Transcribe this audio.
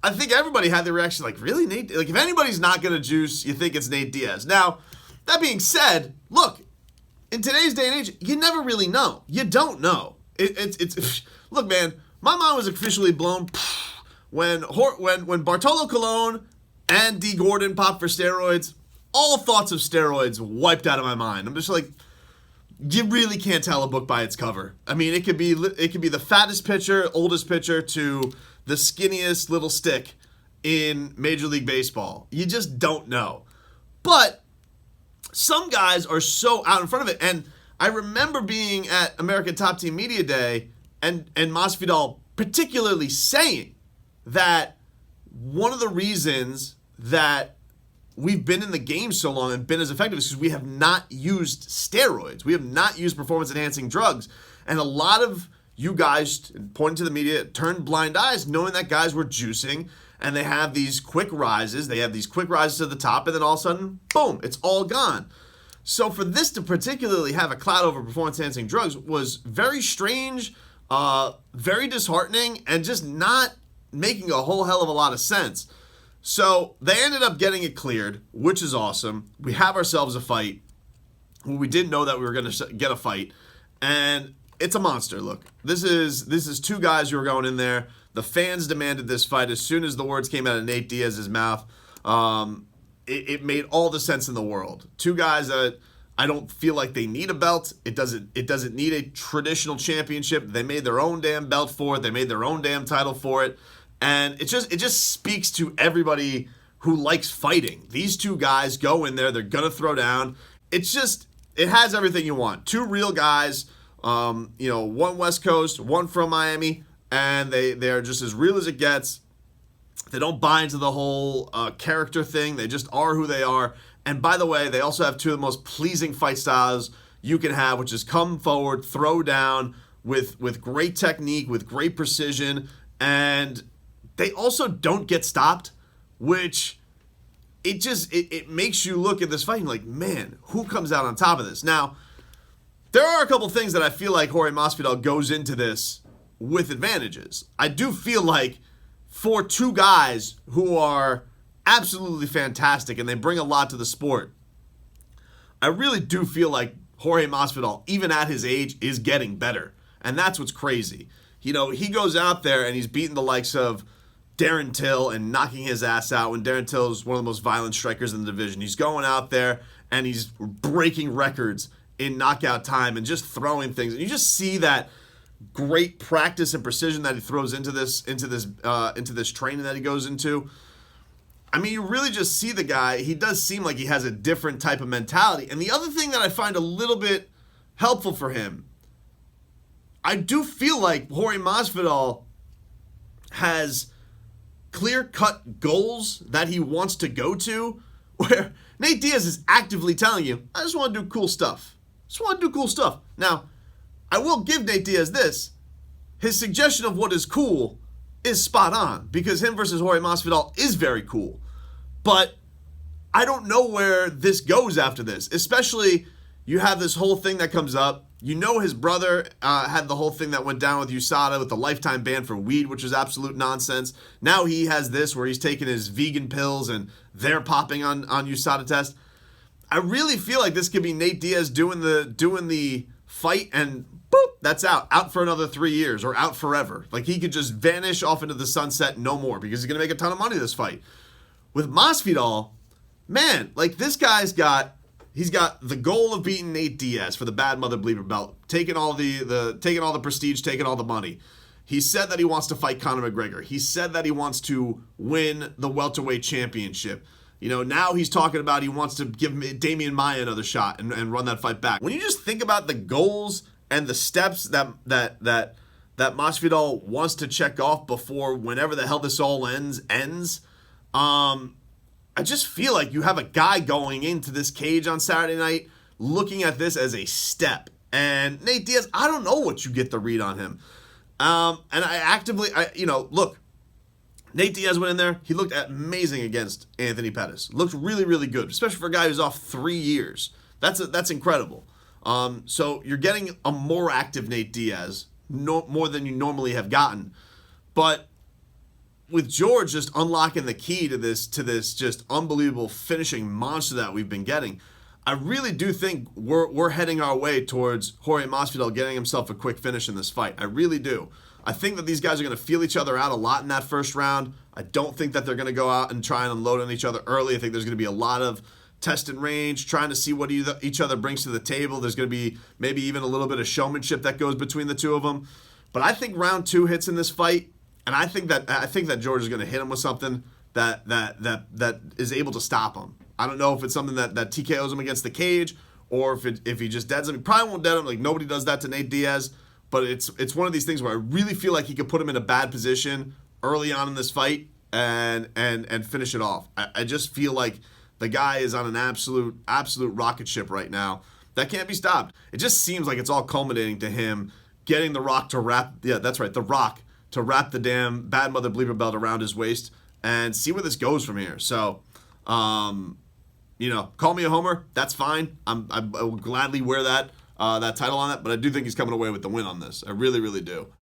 I think everybody had the reaction like, really, Nate? Like, if anybody's not going to juice, you think it's Nate Diaz. Now, that being said, look, in today's day and age, you never really know. You don't know. It's look, man, my mind was officially blown when Bartolo Colon and D. Gordon popped for steroids. All thoughts of steroids wiped out of my mind. I'm just like, you really can't tell a book by its cover. I mean, it could be the fattest pitcher, oldest pitcher, to the skinniest little stick in Major League Baseball. You just don't know. But some guys are so out in front of it. And I remember being at American Top Team Media Day and Masvidal particularly saying that one of the reasons that we've been in the game so long and been as effective is because we have not used steroids. We have not used performance-enhancing drugs. And a lot of you guys, pointing to the media, turned blind eyes knowing that guys were juicing and they have these quick rises. They have these quick rises to the top and then all of a sudden, boom, it's all gone. So for this to particularly have a cloud over performance-enhancing drugs was very strange, very disheartening, and just not making a whole hell of a lot of sense. So they ended up getting it cleared, which is awesome. We have ourselves a fight. We didn't know that we were going to get a fight, and it's a monster. Look, this is two guys who are going in there. The fans demanded this fight as soon as the words came out of Nate Diaz's mouth. It made all the sense in the world. Two guys that I don't feel like they need a belt. It doesn't need a traditional championship. They made their own damn belt for it. They made their own damn title for it. And it just speaks to everybody who likes fighting. These two guys go in there. They're going to throw down. It has everything you want. Two real guys, one West Coast, one from Miami, and they're just as real as it gets. They don't buy into the whole character thing. They just are who they are. And by the way, they also have two of the most pleasing fight styles you can have, which is come forward, throw down with great technique, with great precision, and they also don't get stopped, which it makes you look at this fight and like, man, who comes out on top of this? Now, there are a couple things that I feel like Jorge Masvidal goes into this with advantages. I do feel like for two guys who are absolutely fantastic and they bring a lot to the sport, I really do feel like Jorge Masvidal, even at his age, is getting better. And that's what's crazy. He goes out there and he's beating the likes of Darren Till and knocking his ass out when Darren Till is one of the most violent strikers in the division. He's going out there and he's breaking records in knockout time and just throwing things. And you just see that great practice and precision that he throws into this training that he goes into. I mean, you really just see the guy. He does seem like he has a different type of mentality. And the other thing that I find a little bit helpful for him, I do feel like Jorge Masvidal has clear-cut goals that he wants to go to, where Nate Diaz is actively telling you, I just want to do cool stuff. Now, I will give Nate Diaz this. His suggestion of what is cool is spot on, because him versus Jorge Masvidal is very cool. But I don't know where this goes after this, especially you have this whole thing that comes up. You know his brother had the whole thing that went down with USADA with the lifetime ban for weed, which is absolute nonsense. Now he has this where he's taking his vegan pills and they're popping on USADA test. I really feel like this could be Nate Diaz doing the fight and boop, that's out for another 3 years or out forever. Like he could just vanish off into the sunset, no more, because he's going to make a ton of money this fight. With Masvidal, man, like this guy's got the goal of beating Nate Diaz for the Bad Mother Bleeper belt, taking all the prestige, taking all the money. He said that he wants to fight Conor McGregor. He said that he wants to win the welterweight championship. Now he's talking about he wants to give Damian Maia another shot and run that fight back. When you just think about the goals and the steps that Masvidal wants to check off before whenever the hell this all ends, I just feel like you have a guy going into this cage on Saturday night looking at this as a step. And Nate Diaz, I don't know what you get the read on him. Look, Nate Diaz went in there. He looked amazing against Anthony Pettis. Looked really, really good, especially for a guy who's off 3 years. That's incredible. So you're getting a more active Nate Diaz, more than you normally have gotten. But with George just unlocking the key to this just unbelievable finishing monster that we've been getting, I really do think we're heading our way towards Jorge Masvidal getting himself a quick finish in this fight. I really do. I think that these guys are going to feel each other out a lot in that first round. I don't think that they're going to go out and try and unload on each other early. I think there's going to be a lot of test and range, trying to see what each other brings to the table. There's going to be maybe even a little bit of showmanship that goes between the two of them. But I think round 2 hits in this fight, and I think that George is going to hit him with something that is able to stop him. I don't know if it's something that TKOs him against the cage, or if he just deads him. He probably won't dead him. Like, nobody does that to Nate Diaz. But it's one of these things where I really feel like he could put him in a bad position early on in this fight and finish it off. I just feel like the guy is on an absolute rocket ship right now that can't be stopped. It just seems like it's all culminating to him getting The Rock to wrap, yeah, that's right, The Rock to wrap the damn bad mother bleeper belt around his waist and see where this goes from here. So, call me a homer. That's fine. I will gladly wear that title on it, but I do think he's coming away with the win on this. I really, really do.